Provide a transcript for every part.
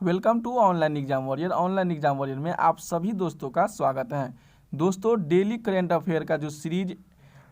Welcome to online exam warrior. Online exam warrior में आप सभी दोस्तों का स्वागत है। दोस्तों, डेली करेंट अफेयर का जो सीरीज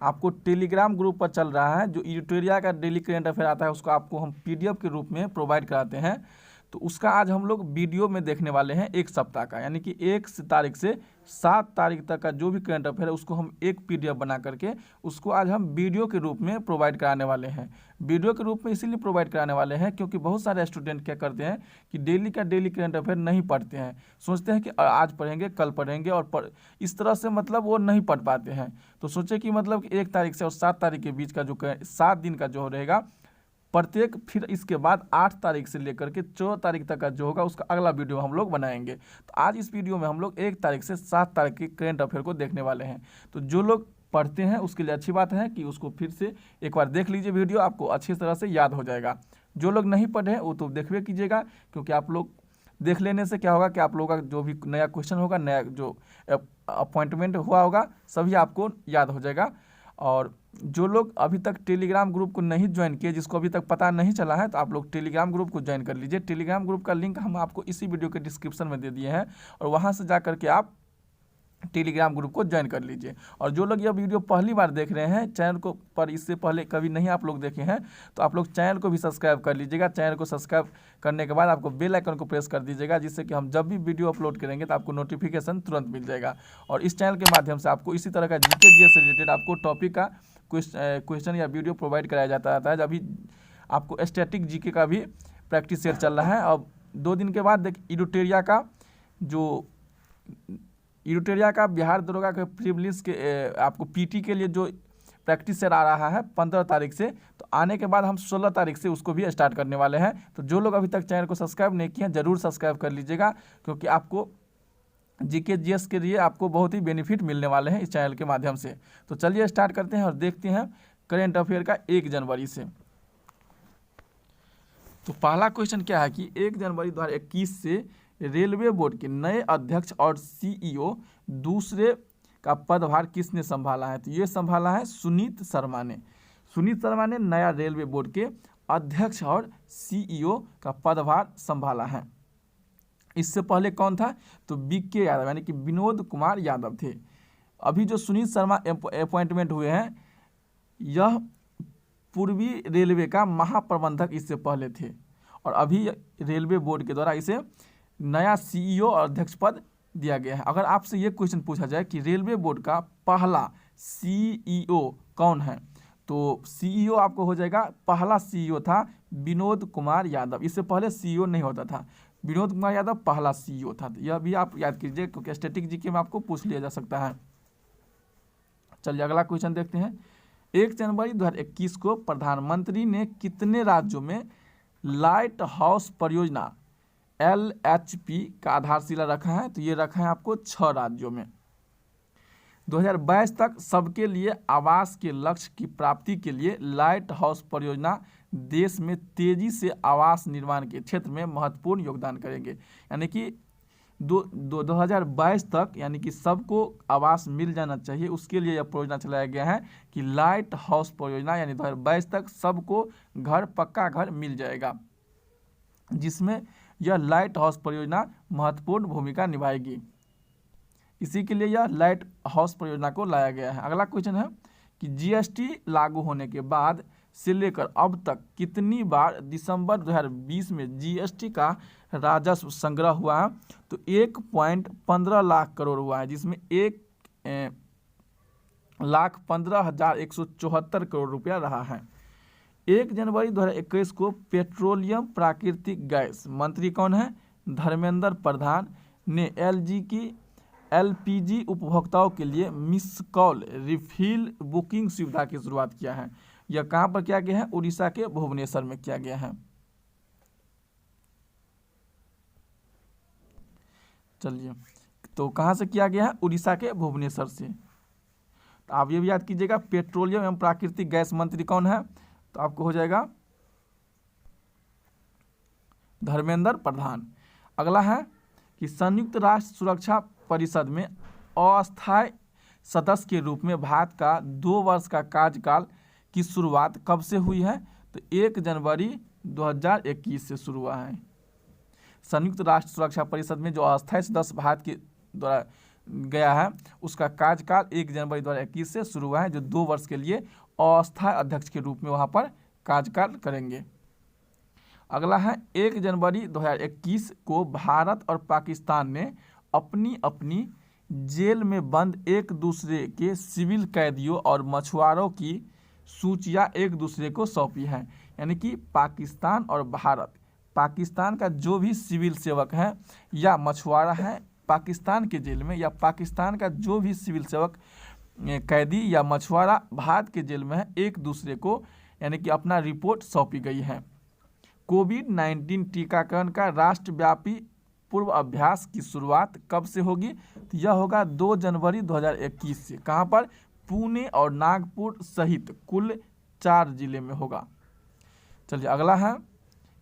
आपको टेलीग्राम ग्रुप पर चल रहा है, जो एडिटोरिया का डेली करेंट अफेयर आता है उसको आपको हम पीडीएफ के रूप में प्रोवाइड कराते हैं। तो उसका आज हम लोग वीडियो में देखने वाले हैं एक सप्ताह का, यानी कि 1 तारीख से 7 तारीख तक का जो भी करंट अफेयर है उसको हम एक पीडीएफ बना करके उसको आज हम वीडियो के रूप में प्रोवाइड कराने वाले हैं। वीडियो के रूप में इसीलिए प्रोवाइड कराने वाले हैं क्योंकि बहुत सारे स्टूडेंट क्या करते हैं कि डेली का डेली करंट अफेयर नहीं पढ़ते हैं, सोचते हैं कि आज पढ़ेंगे कल पढ़ेंगे और इस तरह से मतलब वो नहीं पढ़ पाते हैं। तो सोचे कि मतलब कि 1 तारीख से और 7 तारीख के बीच का जो 7 दिन का जो रहेगा प्रत्येक, फिर इसके बाद 8 तारीख से लेकर के 14 तारीख तक का जो होगा उसका अगला वीडियो हम लोग बनाएंगे। तो आज इस वीडियो में हम लोग 1 तारीख से 7 तारीख के करेंट अफेयर को देखने वाले हैं। तो जो लोग पढ़ते हैं उसके लिए अच्छी बात है कि उसको फिर से एक बार देख लीजिए, वीडियो आपको अच्छी तरह से याद हो जाएगा। जो लोग नहीं पढ़े हैं वो तो देखबे कीजिएगा, क्योंकि आप लोग देख लेने से क्या होगा कि आप लोगों का जो भी नया क्वेश्चन होगा, नया जो अपॉइंटमेंट हुआ होगा, सभी आपको याद हो जाएगा। और जो लोग अभी तक टेलीग्राम ग्रुप को नहीं ज्वाइन किए, जिसको अभी तक पता नहीं चला है, तो आप लोग टेलीग्राम ग्रुप को ज्वाइन कर लीजिए। टेलीग्राम ग्रुप का लिंक हम आपको इसी वीडियो के डिस्क्रिप्शन में दे दिए हैं और वहां से जा करके आप टेलीग्राम ग्रुप को ज्वाइन कर लीजिए। और जो लोग यह वीडियो पहली बार देख रहे हैं चैनल को, पर इससे पहले कभी नहीं आप लोग देखे हैं, तो आप लोग चैनल को भी सब्सक्राइब कर लीजिएगा। चैनल को सब्सक्राइब करने के बाद आपको बेल आइकन को प्रेस कर दीजिएगा, जिससे कि हम जब भी वीडियो अपलोड करेंगे तो आपको नोटिफिकेशन तुरंत मिल जाएगा। और इस चैनल के माध्यम से आपको इसी तरह का जीके जीएस से रिलेटेड आपको टॉपिक का क्वेश्चन या वीडियो प्रोवाइड कराया जाता रहता है। जब भी आपको स्टैटिक जीके का भी प्रैक्टिस सेट चल रहा है। अब 2 दिन के बाद देखिए एडिटोरिया का बिहार दरोगा के प्रीलिम्स के आपको पीटी के लिए जो प्रैक्टिस सेट आ रहा है 15 तारीख से, तो आने के बाद हम 16 तारीख से उसको भी स्टार्ट करने वाले हैं। तो जो लोग अभी तक चैनल को सब्सक्राइब नहीं किए हैं जरूर सब्सक्राइब कर लीजिएगा, क्योंकि आपको जीके जीएस के लिए आपको बहुत ही बेनिफिट मिलने वाले हैं इस चैनल के माध्यम से। तो चलिए स्टार्ट करते हैं और देखते हैं करेंट अफेयर का 1 जनवरी से। तो पहला क्वेश्चन क्या है कि 1 जनवरी 2021 से रेलवे बोर्ड के नए अध्यक्ष और सीईओ दूसरे का पदभार किसने संभाला है? तो ये संभाला है सुनीत शर्मा ने। सुनीत शर्मा ने नया रेलवे बोर्ड के अध्यक्ष और सीईओ का पदभार संभाला है। इससे पहले कौन था? तो बीके यादव, यानी कि विनोद कुमार यादव थे। अभी जो सुनीत शर्मा अपॉइंटमेंट हुए हैं, यह पूर्वी रेलवे का महाप्रबंधक इससे पहले थे, और अभी रेलवे बोर्ड के द्वारा इसे नया सीईओ और अध्यक्ष पद दिया गया है। अगर आपसे ये क्वेश्चन पूछा जाए कि रेलवे बोर्ड का पहला सीईओ कौन है, तो सीईओ आपको हो जाएगा, पहला सीईओ था विनोद कुमार यादव। इससे पहले सीईओ नहीं होता था, विनोद कुमार यादव पहला सीईओ था। यह भी आप याद कीजिए, क्योंकि स्टैटिक जीके में आपको पूछ लिया जा सकता है। चलिए अगला क्वेश्चन देखते हैं। 1 जनवरी 2021 को प्रधानमंत्री ने कितने राज्यों में लाइट हाउस परियोजना LHP का आधारशिला रखा है? तो ये रखा है आपको 6 राज्यों में। 2022 तक सबके लिए आवास के लक्ष्य की प्राप्ति के लिए लाइट हाउस परियोजना देश में तेजी से आवास निर्माण के क्षेत्र में महत्वपूर्ण योगदान करेंगे। यानी कि 2022 तक, यानी कि सबको आवास मिल जाना चाहिए, उसके लिए यह परियोजना चलाया गया है कि लाइट हाउस परियोजना, यानी 2022 तक सबको घर, पक्का घर मिल जाएगा, जिसमें यह लाइट हाउस परियोजना महत्वपूर्ण भूमिका निभाएगी। इसी के लिए यह लाइट हाउस परियोजना को लाया गया है। अगला क्वेश्चन है कि जीएसटी लागू होने के बाद से लेकर अब तक कितनी बार दिसंबर 2020 में जीएसटी का राजस्व संग्रह हुआ है? तो 1.15 लाख करोड़ हुआ है, जिसमें 1,15,174 करोड़ रुपया रहा है। 1 जनवरी 2021 को पेट्रोलियम प्राकृतिक गैस मंत्री कौन है? धर्मेंद्र प्रधान ने LPG उपभोक्ताओं के लिए मिस कॉल रिफिल बुकिंग सुविधा की शुरुआत किया है। यह कहां पर किया गया है? उड़ीसा के भुवनेश्वर में किया गया है। चलिए, तो कहां से किया गया है? उड़ीसा के भुवनेश्वर से। तो आप ये भी याद कीजिएगा, पेट्रोलियम एवं प्राकृतिक गैस मंत्री कौन है? तो आपको हो जाएगा धर्मेंद्र प्रधान। अगला है कि संयुक्त राष्ट्र सुरक्षा परिषद में अस्थायी सदस्य के रूप में भारत का 2 वर्ष का कार्यकाल की शुरुआत कब से हुई है? तो 1 जनवरी 2021 से शुरू हुआ है। संयुक्त राष्ट्र सुरक्षा परिषद में जो अस्थायी सदस्य भारत के द्वारा गया है उसका कार्यकाल 1 जनवरी 2021 से शुरू हुआ है, जो 2 वर्ष के लिए अस्थायी अध्यक्ष के रूप में वहाँ पर कार्यकाल करेंगे। अगला है 1 जनवरी 2021 को भारत और पाकिस्तान ने अपनी अपनी जेल में बंद एक दूसरे के सिविल कैदियों और मछुआरों की सूचियां एक दूसरे को सौंपी हैं। यानी कि पाकिस्तान और भारत, पाकिस्तान का जो भी सिविल सेवक है या मछुआरा है पाकिस्तान के जेल में, या पाकिस्तान का जो भी सिविल सेवक कैदी या मछुआरा भारत के जेल में है, एक दूसरे को यानी कि अपना रिपोर्ट सौंपी गई है। कोविड-19 टीकाकरण का राष्ट्रव्यापी पूर्व अभ्यास की शुरुआत कब से होगी? तो यह होगा 2 जनवरी 2021 से। कहाँ पर? पुणे और नागपुर सहित कुल 4 जिले में होगा। चलिए अगला है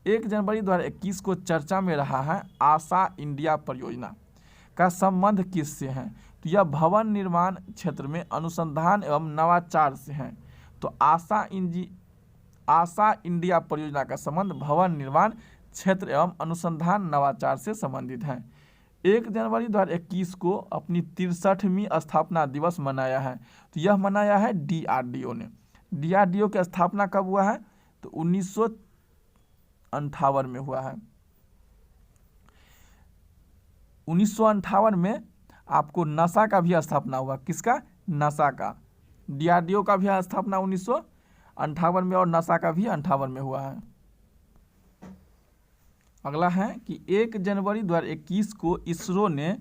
1 जनवरी 2021 को चर्चा में रहा है आशा इंडिया परियोजना का संबंध किससे है? तो यह भवन निर्माण क्षेत्र में अनुसंधान एवं नवाचार से है। तो आशा इंडिया परियोजना का संबंध भवन निर्माण क्षेत्र एवं अनुसंधान नवाचार से संबंधित है। 1 जनवरी 2021 को अपनी 63वीं स्थापना दिवस मनाया है। तो यह मनाया है DRDO ने। DRDO की स्थापना कब हुआ है? तो 1958 में हुआ है। 1958 में आपको नासा का भी स्थापना हुआ। किसका? नासा का। DRDO का भी स्थापना 1958 में और नासा का भी 58 में हुआ है। अगला है कि 1 जनवरी 2021 को इसरो ने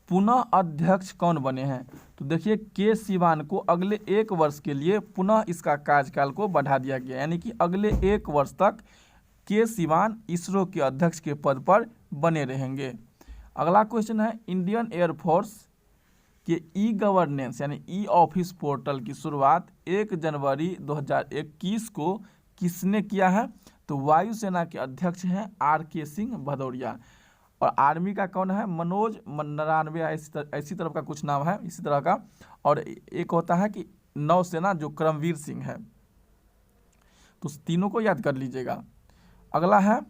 पुनः अध्यक्ष कौन बने हैं? तो देखिए के सिवान को अगले 1 वर्ष के लिए पुनः इसका कार्यकाल को बढ़ा दिया गया, यानी कि अगले 1 वर्ष तक के सिवान इसरो के अध्यक्ष के पद पर बने रहेंगे। अगला क्वेश्चन है इंडियन एयरफोर्स के ई गवर्नेंस यानी ई ऑफिस पोर्टल की शुरुआत 1 जनवरी 2021 को किसने किया है? तो वायुसेना के अध्यक्ष हैं RK सिंह भदौरिया। और आर्मी का कौन है? मनोज नरानवे, ऐसी तरफ का कुछ नाम है इसी तरह का। और एक होता है कि नौसेना जो करमवीर सिंह है। तो तीनों को याद कर लीजिएगा। अगला है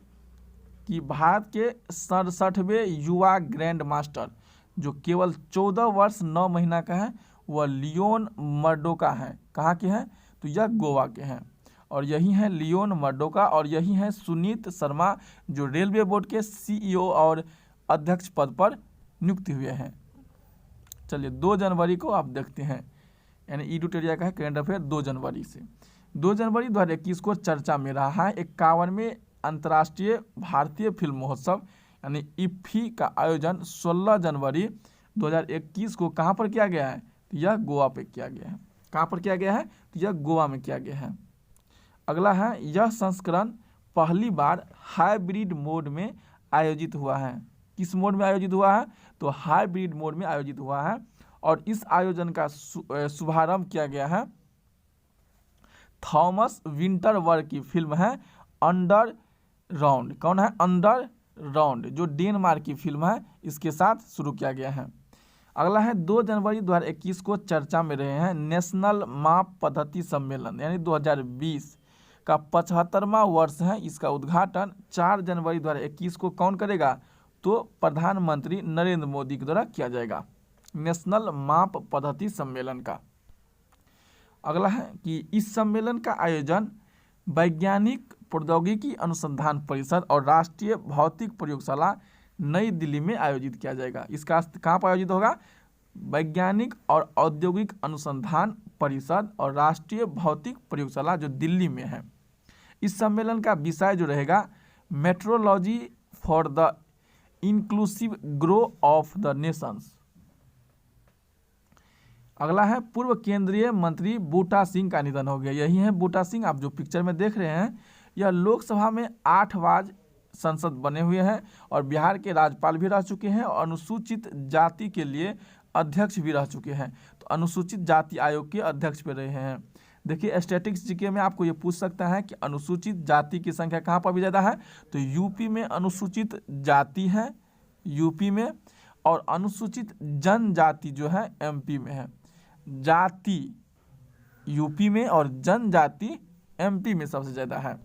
कि भारत के 67वें युवा ग्रैंड मास्टर जो केवल 14 वर्ष 9 महीना का है वह लियोन मर्डोका है। कहाँ के हैं? तो यह गोवा के हैं। और यही हैं लियोन मर्डोका और यही हैं सुनीत शर्मा जो रेलवे बोर्ड के CEO और अध्यक्ष पद पर नियुक्त हुए हैं। चलिए 2 जनवरी को आप देखते हैं, यानी इडुटेरिया का है करंट अफेयर 2 जनवरी से। 2 जनवरी 2021 को चर्चा में रहा है 51वें अंतर्राष्ट्रीय भारतीय फिल्म महोत्सव यानी IFFI का आयोजन 16 जनवरी 2021 को कहाँ पर किया गया है? तो यह गोवा पे किया गया है। कहाँ पर किया गया है? तो यह गोवा में किया गया है। अगला है यह संस्करण पहली बार हाइब्रिड मोड में आयोजित हुआ है। किस मोड में आयोजित हुआ है? तो हाइब्रिड मोड में आयोजित हुआ है। और इस आयोजन का शुभारंभ किया गया है थॉमस विंटरबर्ग की फिल्म है अंडर राउंड। कौन है? अंडर राउंड जो डेनमार्क की फिल्म है, इसके साथ शुरू किया गया है। अगला है 2 जनवरी 2021 को चर्चा में रहे हैं नेशनल माप पद्धति सम्मेलन यानी 2020 का 75वां वर्ष है। इसका उद्घाटन 4 जनवरी 2021 को कौन करेगा? तो प्रधानमंत्री नरेंद्र मोदी के द्वारा किया जाएगा नेशनल माप पद्धति सम्मेलन का। अगला है कि इस सम्मेलन का आयोजन वैज्ञानिक प्रौद्योगिकी अनुसंधान परिषद और राष्ट्रीय भौतिक प्रयोगशाला नई दिल्ली में आयोजित किया जाएगा। इसका कहाँ पर आयोजित होगा? वैज्ञानिक और औद्योगिक अनुसंधान परिषद और राष्ट्रीय भौतिक प्रयोगशाला जो दिल्ली में है। इस सम्मेलन का विषय जो रहेगा metrology for the inclusive grow of the Nations. अगला है पूर्व केंद्रीय मंत्री बूटा सिंह का निधन हो गया। यही है बूटा सिंह, आप जो पिक्चर में देख रहे हैं। यह लोकसभा में 8 बार संसद बने हुए हैं और बिहार के राज्यपाल भी रह चुके हैं और अनुसूचित जाति के लिए अध्यक्ष भी रह चुके हैं। तो अनुसूचित जाति आयोग के अध्यक्ष पे रहे हैं। देखिए स्टैटिस्टिक्स जीके में आपको ये पूछ सकता है कि अनुसूचित जाति की संख्या कहाँ पर भी ज़्यादा है? तो यूपी में अनुसूचित जाति है यूपी में, और अनुसूचित जनजाति जो है MP में है। जाति यूपी में और जनजाति MP में सबसे ज़्यादा है।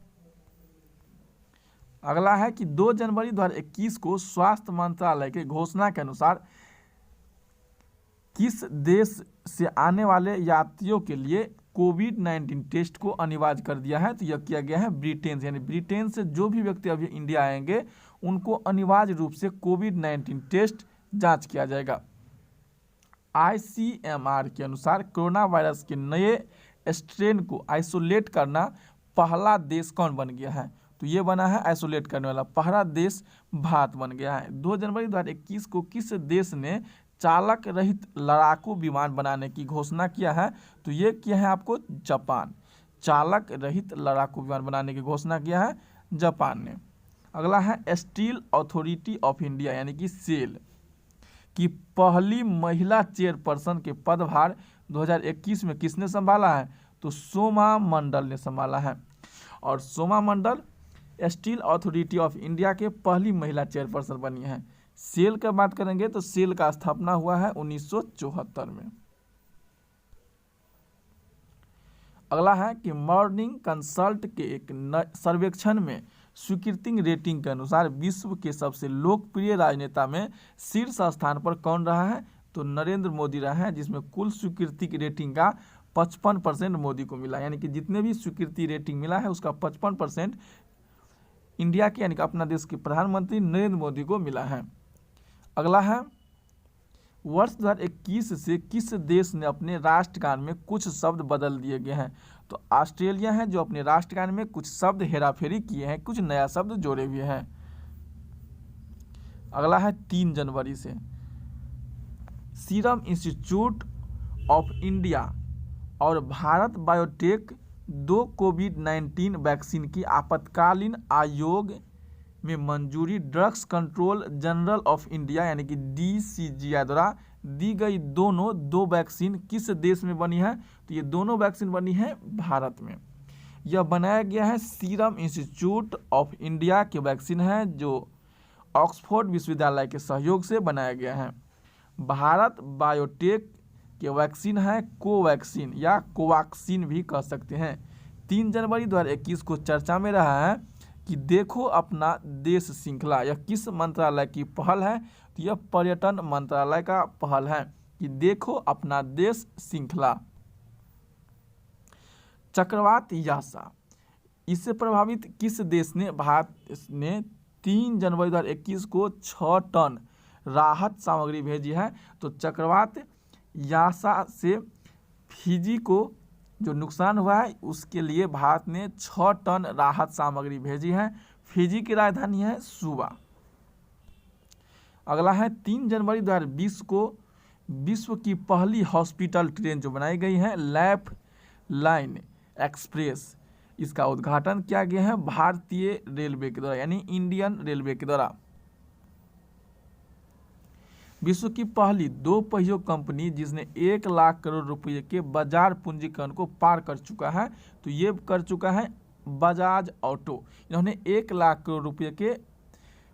अगला है कि 2 जनवरी 2021 को स्वास्थ्य मंत्रालय के घोषणा के अनुसार किस देश से आने वाले यात्रियों के लिए कोविड-19 टेस्ट को अनिवार्य कर दिया है? तो यह किया गया है ब्रिटेन से, यानी ब्रिटेन से जो भी व्यक्ति अभी इंडिया आएंगे उनको अनिवार्य रूप से कोविड-19 टेस्ट जांच किया जाएगा। ICMR के अनुसार कोरोना वायरस के नए स्ट्रेन को आइसोलेट करना पहला देश कौन बन गया है? तो ये बना है आइसोलेट करने वाला पहला देश भारत बन गया है। 2 जनवरी 2021 को किस देश ने चालक रहित लड़ाकू विमान बनाने की घोषणा किया है? तो ये किया है आपको जापान। चालक रहित लड़ाकू विमान बनाने की घोषणा किया है जापान ने। अगला है स्टील अथॉरिटी ऑफ इंडिया यानी कि सेल की पहली महिला चेयरपर्सन के पदभार 2021 में किसने संभाला है? तो सोमा मंडल ने संभाला है। और सोमा मंडल स्टील अथॉरिटी ऑफ इंडिया के पहली महिला चेयरपर्सन बनी है। सेल का बात करेंगे तो सेल का स्थापना हुआ है 1974 में। अगला है कि मॉर्निंग कंसल्ट के एक सर्वेक्षण में स्वीकृति रेटिंग के अनुसार विश्व के सबसे लोकप्रिय राजनेता में शीर्ष स्थान पर कौन रहा है? तो नरेंद्र मोदी रहा है, जिसमें कुल स्वीकृति की रेटिंग का 55% मोदी को मिला, यानी कि जितने भी स्वीकृति रेटिंग मिला है उसका 55% इंडिया के यानी कि अपना देश के प्रधानमंत्री नरेंद्र मोदी को मिला है। अगला है वर्ष 2021 से किस देश ने अपने राष्ट्रगान में कुछ शब्द बदल दिए गए हैं? तो ऑस्ट्रेलिया है जो अपने राष्ट्रगान में कुछ शब्द हेराफेरी किए हैं, कुछ नया शब्द जोड़े हुए हैं। अगला है 3 जनवरी से सीरम इंस्टीट्यूट ऑफ इंडिया और भारत बायोटेक 2 कोविड-19 वैक्सीन की आपातकालीन आयोग में मंजूरी drugs control general of India यानी कि DCGI द्वारा दी गई दोनों 2 वैक्सीन किस देश में बनी है? तो ये दोनों वैक्सीन बनी है भारत में। यह बनाया गया है सीरम इंस्टीट्यूट ऑफ इंडिया के वैक्सीन है जो ऑक्सफोर्ड विश्वविद्यालय के सहयोग से बनाया गया है। भारत बायोटेक के वैक्सीन है कोवैक्सीन या कोवाक्सिन भी कह सकते हैं। 3 जनवरी 2021 को चर्चा में रहा है कि देखो अपना देश श्रृंखला, यह किस मंत्रालय की पहल है? तो यह पर्यटन मंत्रालय का पहल है कि देखो अपना देश श्रृंखला। चक्रवात यासा, इससे प्रभावित किस देश ने भारत ने 3 जनवरी 2021 को 6 टन राहत सामग्री भेजी है? तो चक्रवात यासा से फिजी को जो नुकसान हुआ है उसके लिए भारत ने 6 टन राहत सामग्री भेजी है। फिजी की राजधानी है सुवा। अगला है 3 जनवरी 2020 को विश्व की पहली हॉस्पिटल ट्रेन जो बनाई गई है लाइफ लाइन एक्सप्रेस, इसका उद्घाटन किया गया है भारतीय रेलवे के द्वारा यानी इंडियन रेलवे के द्वारा। विश्व की पहली 2 पहियों कंपनी जिसने 1 लाख करोड़ रुपए के बाजार पूंजीकरण को पार कर चुका है, तो ये कर चुका है बजाज ऑटो। इन्होंने 1 लाख करोड़ रुपए के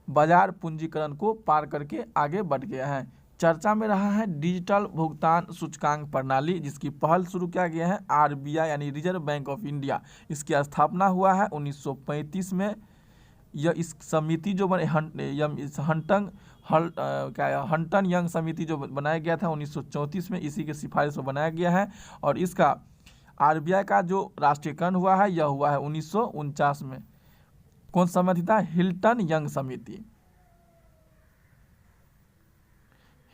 बाजार पूंजीकरण को पार करके आगे बढ़ गया है। चर्चा में रहा है डिजिटल भुगतान सूचकांक प्रणाली जिसकी पहल शुरू किया गया है RBI यानी रिजर्व बैंक ऑफ इंडिया। इसकी स्थापना हुआ है 1935 में। यह इस समिति जो बने हंटन यंग समिति जो बनाया गया था 1934 में, इसी के सिफारिश पर बनाया गया है। और इसका RBI का जो राष्ट्रीयकरण हुआ है यह हुआ है 1949 में। कौन समिति था? हिल्टन यंग समिति।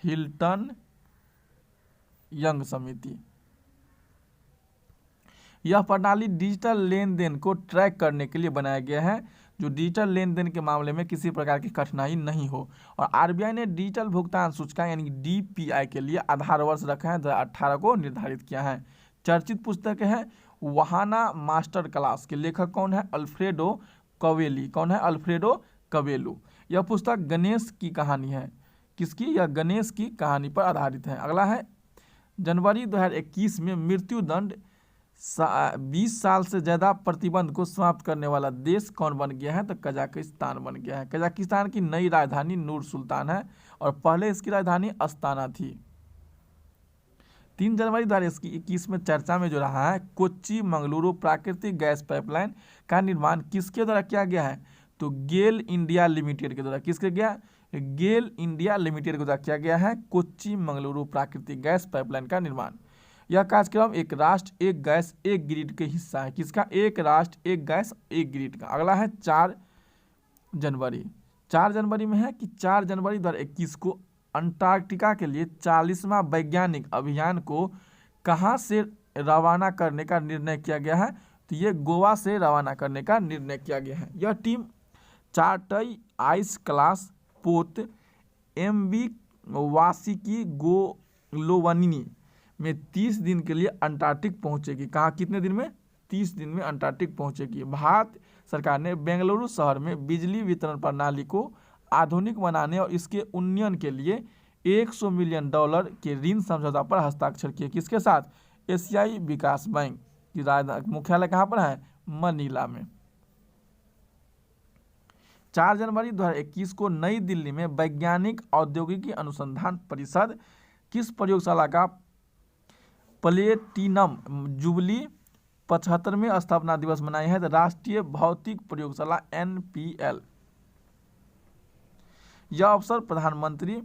हिल्टन यंग समिति। यह प्रणाली डिजिटल लेन देन को ट्रैक करने के लिए बनाया गया है, जो डिजिटल लेन देन के मामले में किसी प्रकार की कठिनाई नहीं हो। और RBI ने डिजिटल भुगतान सूचकांक यानी DPI के लिए आधार वर्ष रखा है 2018 को निर्धारित किया है। चर्चित पुस्तक है वहाना मास्टर क्लास के लेखक कौन है? अल्फ्रेडो कवेली। कौन है? अल्फ्रेडो कवेलू। यह पुस्तक गणेश की कहानी है। किसकी? यह गणेश की कहानी पर आधारित है। अगला है जनवरी 2021 में मृत्यु दंड 20 साल से ज़्यादा प्रतिबंध को समाप्त करने वाला देश कौन बन गया है? तो कजाकिस्तान बन गया है। कजाकिस्तान की नई राजधानी नूर सुल्तान है और पहले इसकी राजधानी अस्ताना थी। 3 जनवरी 2021 में चर्चा में जो रहा है कोच्चि मंगलुरु प्राकृतिक गैस पाइपलाइन का निर्माण किसके द्वारा किया गया है? तो गेल इंडिया लिमिटेड के द्वारा, किसके गया, गेल इंडिया लिमिटेड के द्वारा किया गया है कोच्चि मंगलुरु प्राकृतिक गैस पाइपलाइन का निर्माण। यह कार्यक्रम एक राष्ट्र एक गैस एक ग्रिड के हिस्सा है, किसका, एक राष्ट्र एक गैस एक ग्रिड का। अगला है 4 जनवरी। 4 जनवरी में है कि 4 जनवरी 2021 को अंटार्कटिका के लिए 40वां वैज्ञानिक अभियान को कहाँ से रवाना करने का निर्णय किया गया है, तो ये गोवा से रवाना करने का निर्णय किया गया है। यह टीम चार्टई आइस क्लास पोत MV वासिकी गोलोवनिनी में 30 दिन के लिए अंटार्कटिक पहुंचेगी। कहाँ, कितने दिन में, 30 दिन में अंटार्कटिक पहुंचेगी। भारत सरकार ने बेंगलुरु शहर में बिजली वितरण प्रणाली को आधुनिक बनाने और इसके उन्नयन के लिए $100 मिलियन के ऋण समझौता पर हस्ताक्षर किए, किसके साथ, एशियाई विकास बैंक की राजधानी मुख्यालय कहाँ पर है, मनीला में। 4 जनवरी 2021 को नई दिल्ली में वैज्ञानिक औद्योगिकी अनुसंधान परिषद किस प्रयोगशाला का प्लेटिनम जुबली 75वें स्थापना दिवस मनाई है, तो राष्ट्रीय भौतिक प्रयोगशाला NPL। यह अवसर प्रधानमंत्री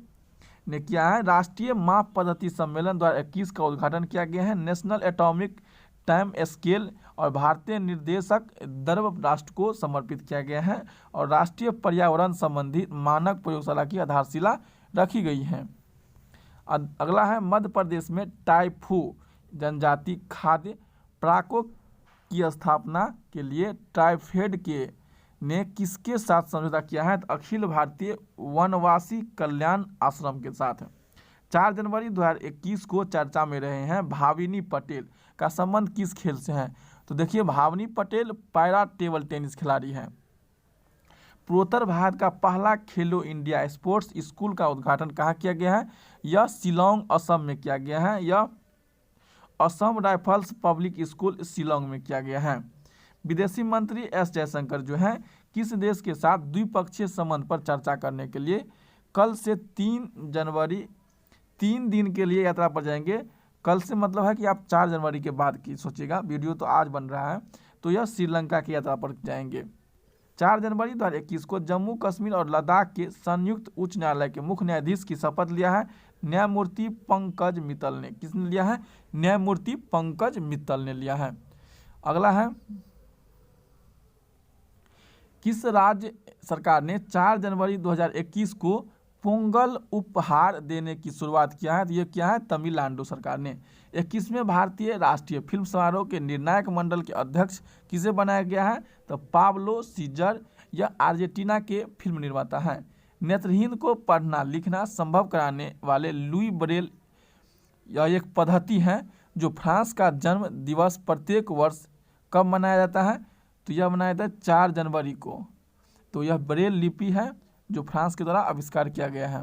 ने किया है। राष्ट्रीय माप पद्धति सम्मेलन 2021 का उद्घाटन किया गया है। नेशनल एटॉमिक टाइम स्केल और भारतीय निर्देशक द्रव्य राष्ट्र को समर्पित किया गया है और राष्ट्रीय पर्यावरण संबंधी मानक प्रयोगशाला की आधारशिला रखी गई है। अगला है मध्य प्रदेश में टाइफू जनजाति खाद्य प्राको की स्थापना के लिए ट्राइफेड के ने किसके साथ समझौता किया है, तो अखिल भारतीय वनवासी कल्याण आश्रम के साथ। 4 जनवरी 2021 को चर्चा में रहे हैं भाविनी पटेल का संबंध किस खेल से है, तो देखिए Bhavini Patel para table tennis खिलाड़ी हैं। पूर्वोत्तर भारत का पहला खेलो इंडिया स्पोर्ट्स स्कूल का उद्घाटन कहाँ किया गया है, यह शिलोंग असम में किया गया है। यह Assam rifles public school Shillong में किया गया है। विदेशी मंत्री S जयशंकर जो है किस देश के साथ द्विपक्षीय संबंध पर चर्चा करने के लिए कल से 3 जनवरी 3 दिन के लिए यात्रा पर जाएंगे। कल से मतलब है कि आप 4 जनवरी के बाद की सोचिएगा, वीडियो तो आज बन रहा है, तो यह श्रीलंका की यात्रा पर जाएंगे। 4 जनवरी 2021 को जम्मू कश्मीर और लद्दाख के संयुक्त उच्च न्यायालय के मुख्य न्यायाधीश की शपथ लिया है न्यायमूर्ति पंकज मित्तल ने। किसने लिया है, न्यायमूर्ति पंकज मित्तल ने लिया है। अगला है किस राज्य सरकार ने 4 जनवरी 2021 को पोंगल उपहार देने की शुरुआत किया है, तो यह क्या है, तमिलनाडु सरकार ने। 21वें भारतीय राष्ट्रीय फिल्म समारोह के निर्णायक मंडल के अध्यक्ष किसे बनाया गया है, तो पाब्लो सीजर। यह अर्जेंटीना के फिल्म निर्माता हैं। नेत्रहीन को पढ़ना लिखना संभव कराने वाले लुई ब्रेल यह एक पद्धति है जो फ्रांस का जन्म दिवस प्रत्येक वर्ष कब मनाया जाता है, तो यह मनाया जाता है 4 जनवरी को। तो यह ब्रेल लिपि है जो फ्रांस के द्वारा आविष्कार किया गया है।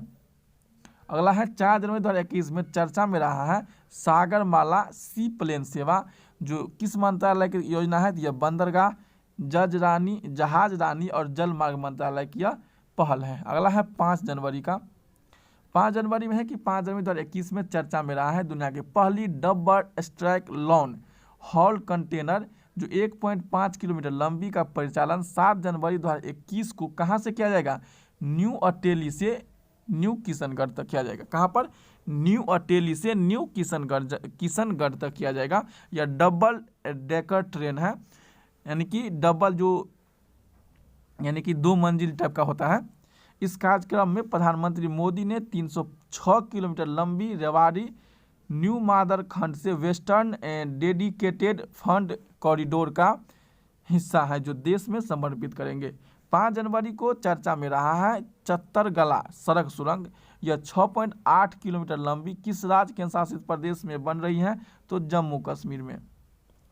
अगला है 4 जनवरी 2021 में चर्चा में रहा है सागरमाला सी प्लेन सेवा, जो किस मंत्रालय की योजना है, तो यह बंदरगाह जहाज रानी और जल मार्ग मंत्रालय की यह पहल है। अगला है 5 जनवरी का। 5 जनवरी में है कि 5 जनवरी 2021 में चर्चा में रहा है दुनिया की पहली डबल स्ट्रैक लॉन्ग हॉल कंटेनर जो 1.5 किलोमीटर लंबी का परिचालन 7 जनवरी 2021 को कहाँ से किया जाएगा, न्यू अटेली से न्यू किशनगढ़ तक किया जाएगा। कहाँ पर, न्यू अटेली से न्यू किशनगढ़ तक किया जाएगा। यह डबल डेकर ट्रेन है, यानी कि डबल यानी कि 2 मंजिल टाइप का होता है। इस कार्यक्रम में प्रधानमंत्री मोदी ने 306 किलोमीटर लंबी रेवाड़ी न्यू मादर खंड से वेस्टर्न डेडिकेटेड फंड कॉरिडोर का हिस्सा है जो देश में समर्पित करेंगे। 5 जनवरी को चर्चा में रहा है चत्तरगला सड़क सुरंग। यह 6.8 किलोमीटर लंबी किस राज्य केंद्र शासित प्रदेश में बन रही है, तो जम्मू कश्मीर में।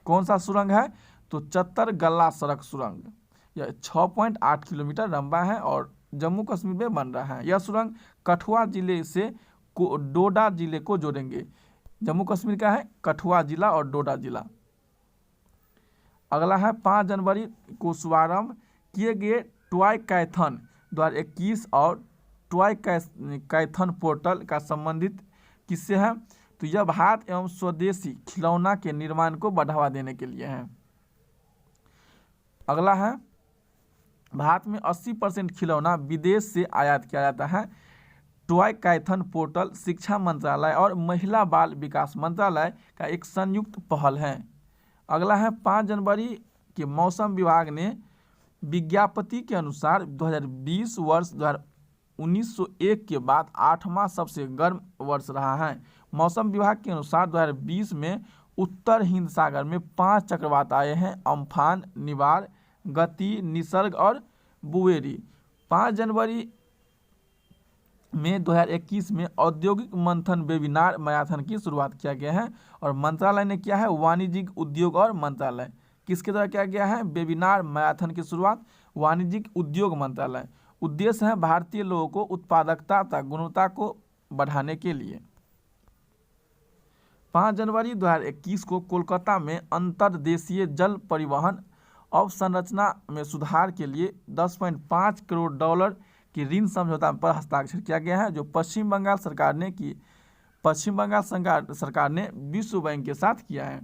कौन सा सुरंग है, तो चत्तरगला सड़क सुरंग। यह 6.8 किलोमीटर लंबा है और जम्मू कश्मीर में बन रहा है। यह सुरंग कठुआ जिले से डोडा जिले को जोड़ेंगे। जम्मू कश्मीर का है कठुआ जिला और डोडा जिला। अगला है 5 जनवरी को शुभारंभ किए गए टॉय कैथन 2021 और टॉय कैथन पोर्टल का संबंधित किससे है, तो यह भारत एवं स्वदेशी खिलौना के निर्माण को बढ़ावा देने के लिए है। अगला है भारत में 80% खिलौना विदेश से आयात किया जाता है। टॉय कैथन पोर्टल शिक्षा मंत्रालय और महिला बाल विकास मंत्रालय का एक संयुक्त पहल है। अगला है 5 जनवरी के मौसम विभाग ने विज्ञप्ति के अनुसार 2020 वर्ष 1901 के बाद 8वां सबसे गर्म वर्ष रहा है। मौसम विभाग के अनुसार 2020 में उत्तर हिंद सागर में 5 चक्रवात आए हैं: अम्फान, निवार, गति, निसर्ग और बुवेरी। 5 जनवरी में 2021 में औद्योगिक मंथन वेबिनार मैराथन की शुरुआत किया गया है और मंत्रालय ने किया है वाणिज्यिक उद्योग और मंत्रालय। किसके द्वारा किया गया है वेबिनार मैराथन की शुरुआत? वाणिज्यिक उद्योग मंत्रालय। उद्देश्य है भारतीय लोगों को उत्पादकता तथा गुणवत्ता को बढ़ाने के लिए। 5 जनवरी 2021 को कोलकाता में अंतर्देशीय जल परिवहन अवसंरचना में सुधार के लिए $10.5 करोड़ की ऋण समझौता पर हस्ताक्षर किया गया है, जो पश्चिम बंगाल सरकार ने विश्व बैंक के साथ किया है।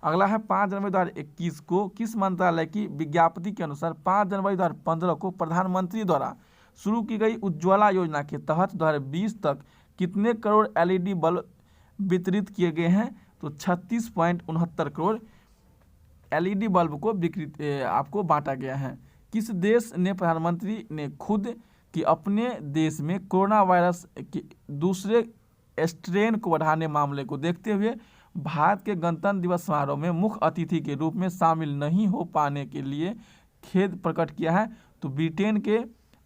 अगला है 5 जनवरी 2021 को किस मंत्रालय की विज्ञप्ति के अनुसार 5 जनवरी 2015 को प्रधानमंत्री द्वारा शुरू की गई उज्ज्वला योजना के तहत 2020 तक कितने करोड़ LED बल्ब वितरित किए गए हैं? तो 36.69 करोड़ LED बल्ब को आपको बांटा गया है। किस देश ने प्रधानमंत्री ने खुद कि अपने देश में कोरोना वायरस के दूसरे स्ट्रेन को बढ़ाने मामले को देखते हुए भारत के गणतंत्र दिवस समारोह में मुख्य अतिथि के रूप में शामिल नहीं हो पाने के लिए खेद प्रकट किया है? तो ब्रिटेन के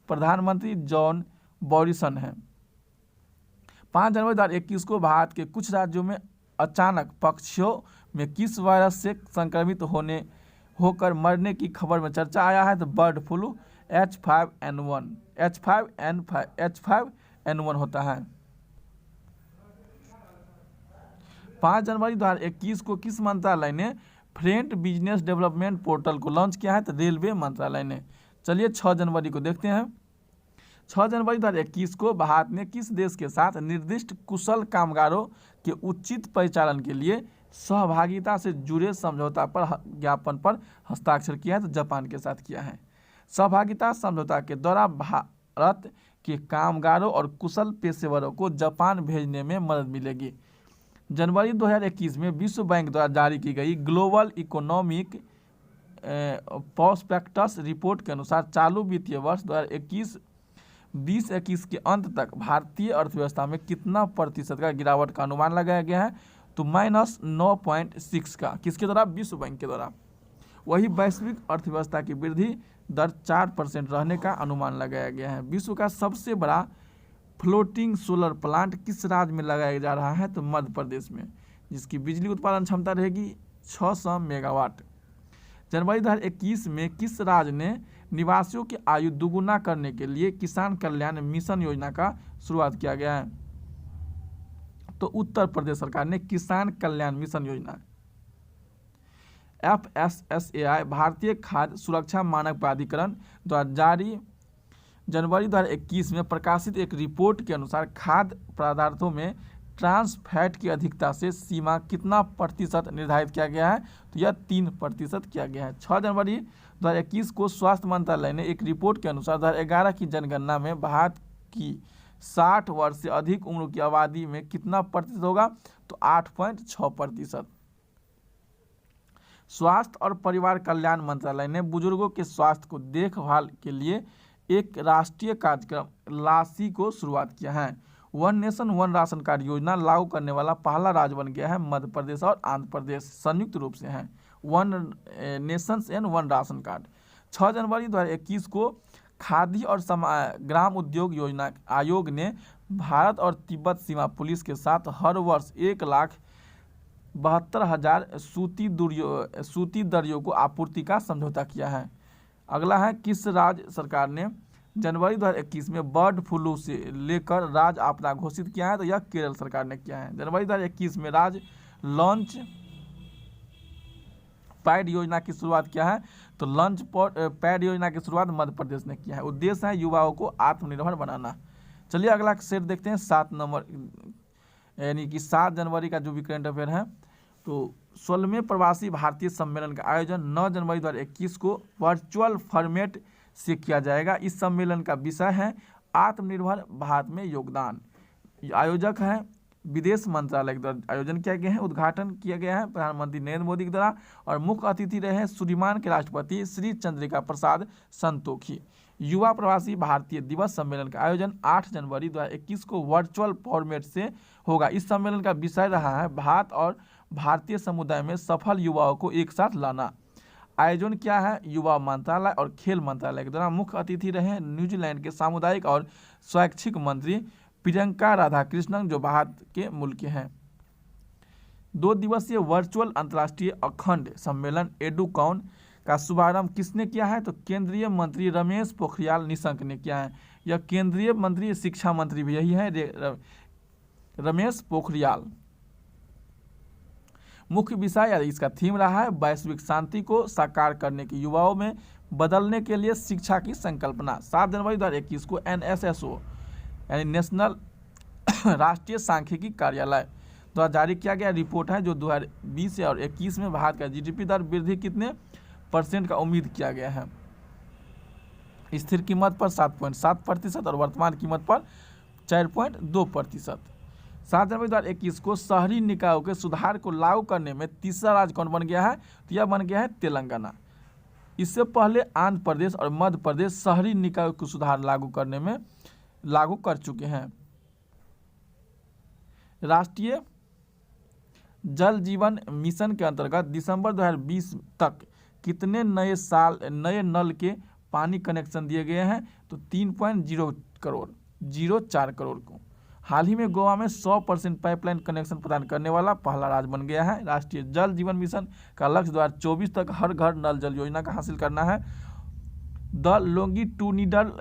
प्रधानमंत्री जॉन मॉरिसन हैं। 5 जनवरी 2021 को भारत के कुछ राज्यों में अचानक पक्षियों में किस वायरस से संक्रमित होकर मरने की खबर में चर्चा आया है? तो बर्ड फ्लू H5N1 होता है। 5 जनवरी 2021 को किस मंत्रालय ने फ्रेंट बिजनेस डेवलपमेंट पोर्टल को लॉन्च किया है? तो रेलवे मंत्रालय ने। चलिए 6 जनवरी को देखते हैं। 6 जनवरी 2021 को भारत ने किस देश के साथ निर्दिष्ट कुशल कामगारों के उचित परिचालन के लिए सहभागिता से जुड़े समझौता पर ज्ञापन पर हस्ताक्षर किया है? तो जापान के साथ किया है। सहभागिता समझौता के द्वारा भारत के कामगारों और कुशल पेशेवरों को जापान भेजने में मदद मिलेगी। जनवरी 2021 में विश्व बैंक द्वारा जारी की गई ग्लोबल इकोनॉमिक प्रोस्पेक्टस रिपोर्ट के अनुसार चालू वित्तीय वर्ष 2020-21 के अंत तक भारतीय अर्थव्यवस्था में कितना प्रतिशत का गिरावट का अनुमान लगाया गया है? तो -9.6 का। किसके द्वारा? विश्व बैंक के द्वारा। वही वैश्विक अर्थव्यवस्था की वृद्धि दर 4% रहने का अनुमान लगाया गया है। विश्व का सबसे बड़ा फ्लोटिंग सोलर प्लांट किस राज्य में लगाया जा रहा है? तो मध्य प्रदेश में, जिसकी बिजली उत्पादन क्षमता रहेगी 600 मेगावाट। जनवरी 2021 में किस राज्य ने निवासियों की आयु दोगुना करने के लिए किसान कल्याण मिशन योजना का शुरुआत किया गया है? तो उत्तर प्रदेश सरकार ने किसान कल्याण मिशन योजना। FSSAI भारतीय खाद्य सुरक्षा मानक प्राधिकरण द्वारा जारी जनवरी 2021 में प्रकाशित एक रिपोर्ट के अनुसार खाद्य पदार्थों में ट्रांस फैट की अधिकता से सीमा कितना प्रतिशत निर्धारित किया गया है? तो यह 3% किया गया है। 6 जनवरी 2021 को स्वास्थ्य मंत्रालय ने एक रिपोर्ट के अनुसार 2011 की जनगणना में भारत की 60 वर्ष से अधिक उम्र की आबादी में कितना प्रतिशत होगा? तो 8.6%। स्वास्थ्य और परिवार कल्याण मंत्रालय ने बुजुर्गों के स्वास्थ्य को देखभाल के लिए एक राष्ट्रीय कार्यक्रम लासी को शुरुआत किया है। One nation one ration card योजना लागू करने वाला पहला राज्य बन गया है मध्य प्रदेश और आंध्र प्रदेश संयुक्त रूप से हैं one nation and one ration card. 6 जनवरी 2021 को खादी और ग्राम उद्योग योजना आयोग ने भारत और तिब्बत सीमा पुलिस के साथ हर वर्ष 1,72,000 सूती दरियों को आपूर्ति का समझौता किया है। अगला है किस राज्य सरकार ने जनवरी 2021 में बर्ड फ्लू से लेकर राज्य आपदा घोषित किया है? तो यह केरल सरकार ने किया है। जनवरी 2021 में राज्य लॉन्च पैड योजना की शुरुआत किया है? तो लॉन्च पैड योजना की शुरुआत मध्य प्रदेश ने किया है। उद्देश्य है युवाओं को आत्मनिर्भर बनाना। चलिए अगला सेट देखते हैं 7 नंबर यानी कि 7 जनवरी का जो भी करंट अफेयर है। तो 16वें प्रवासी भारतीय सम्मेलन का आयोजन 9 जनवरी 2021 को वर्चुअल फॉर्मेट से किया जाएगा। इस सम्मेलन का विषय है आत्मनिर्भर भारत में योगदान। आयोजक है विदेश मंत्रालय के द्वारा आयोजन किया गया है। उद्घाटन किया गया है प्रधानमंत्री नरेंद्र मोदी के द्वारा और मुख्य अतिथि रहे हैं सूरीनाम के राष्ट्रपति श्री चंद्रिका प्रसाद संतोखी। युवा प्रवासी भारतीय दिवस सम्मेलन का आयोजन 8 जनवरी 2021 को वर्चुअल फॉर्मेट से होगा। इस सम्मेलन का विषय रहा है भारत और भारतीय समुदाय में सफल युवाओं को एक साथ लाना। आयोजन क्या है युवा मंत्रालय और खेल मंत्रालय के द्वारा। मुख्य अतिथि रहे न्यूजीलैंड के सामुदायिक और शैक्षिक मंत्री प्रियंका राधाकृष्णन जो भारत के मूल के हैं। 2 दिवसीय वर्चुअल अंतर्राष्ट्रीय अखंड सम्मेलन एडुकॉन का शुभारंभ किसने किया है? तो केंद्रीय मंत्री रमेश पोखरियाल निशंक ने किया है। यह केंद्रीय मंत्री शिक्षा मंत्री भी यही है रमेश पोखरियाल। मुख्य विषय इसका थीम रहा है वैश्विक शांति को साकार करने के युवाओं में बदलने के लिए शिक्षा की संकल्पना। 7 जनवरी 2021 को NSSO यानी नेशनल राष्ट्रीय सांख्यिकी कार्यालय द्वारा जारी किया गया रिपोर्ट है जो 2020 और 21 में भारत का GDP दर वृद्धि कितने % का उम्मीद किया गया है। स्थिर कीमत पर 7.7% और वर्तमान कीमत पर 4.2%। 7 जनवरी 2021 को शहरी निकायों के सुधार को लागू करने में तीसरा राज्य कौन बन गया है? तो यह बन गया है तेलंगाना। इससे पहले आंध्र प्रदेश और मध्य प्रदेश शहरी निकायों के सुधार लागू कर चुके हैं। राष्ट्रीय जल जीवन मिशन के अंतर्गत दिसंबर 2020 तक कितने नए नल के पानी कनेक्शन दिए गए हैं? तो 3.04 करोड़ को। हाल ही में गोवा में 100% पाइपलाइन कनेक्शन प्रदान करने वाला पहला राज्य बन गया है। राष्ट्रीय जल जीवन मिशन का लक्ष्य 2024 तक हर घर नल जल योजना का हासिल करना है। The longitudinal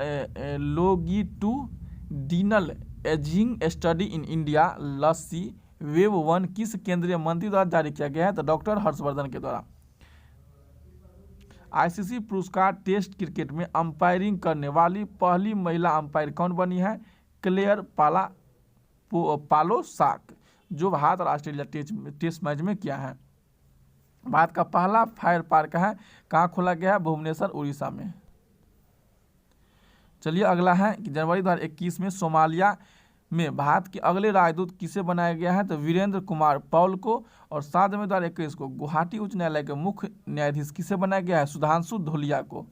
ageing study in India lassi wave 1 किस केंद्रीय मंत्री द्वारा जारी किया गया है? तो डॉक्टर हर्षवर्धन के द्वारा। ICC पुरस्कार टेस्ट क्रिकेट में अंपायरिंग करने वाली पहली महिला अंपायर कौन बनी है? क्लेयर पालोसाक जो भारत और ऑस्ट्रेलिया टेस्ट मैच में किया है। भारत का पहला फायर पार्क है कहाँ खोला गया है? भुवनेश्वर उड़ीसा में। चलिए अगला है कि जनवरी 2021 में सोमालिया में भारत के अगले राजदूत किसे बनाया गया है? तो वीरेंद्र कुमार पॉल को। और 7 जनवरी 2021 को गुवाहाटी उच्च न्यायालय के मुख्य न्यायाधीश किसे बनाया गया है? सुधांशु धूलिया को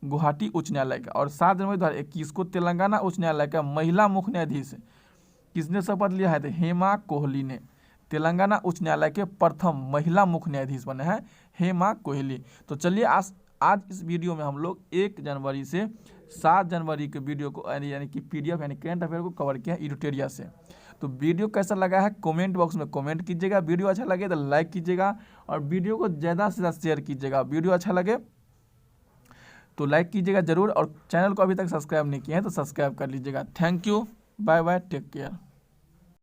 गुवाहाटी उच्च न्यायालय का। और 7 जनवरी 2021 को तेलंगाना उच्च न्यायालय का महिला मुख्य न्यायाधीश किसने शपथ लिया है? तो हेमा कोहली ने। तेलंगाना उच्च न्यायालय के प्रथम महिला मुख्य न्यायाधीश बने हैं हेमा कोहली। तो चलिए आज इस वीडियो में हम लोग 1 जनवरी से 7 जनवरी के वीडियो को यानी कि PDF यानी करंट अफेयर को कवर किया एडिटोरिया से। तो वीडियो कैसा लगा है कमेंट बॉक्स में कमेंट कीजिएगा। वीडियो अच्छा लगे तो लाइक कीजिएगा और वीडियो को ज़्यादा से ज़्यादा शेयर कीजिएगा। वीडियो अच्छा लगे तो लाइक कीजिएगा जरूर और चैनल को अभी तक सब्सक्राइब नहीं किए हैं तो सब्सक्राइब कर लीजिएगा। Thank you, bye bye, take care.